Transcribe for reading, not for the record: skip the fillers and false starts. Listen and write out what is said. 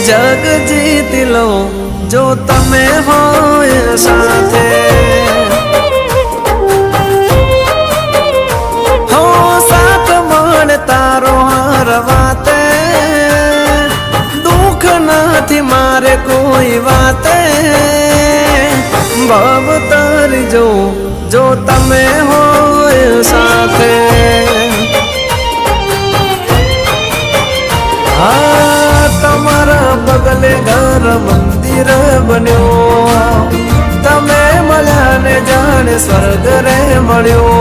જગ જીતી લો જો તમે હોય સાથે હો સાથ મળે તારો હાર વાતે દુઃખ નથી મારે કોઈ વાતે ભાવ તારી જો તમે હોય સાથે તમારા પગલે ઘર મંદિર બન્યો તમે મળ્યા ને જાણે સ્વર્ગ રે મળ્યો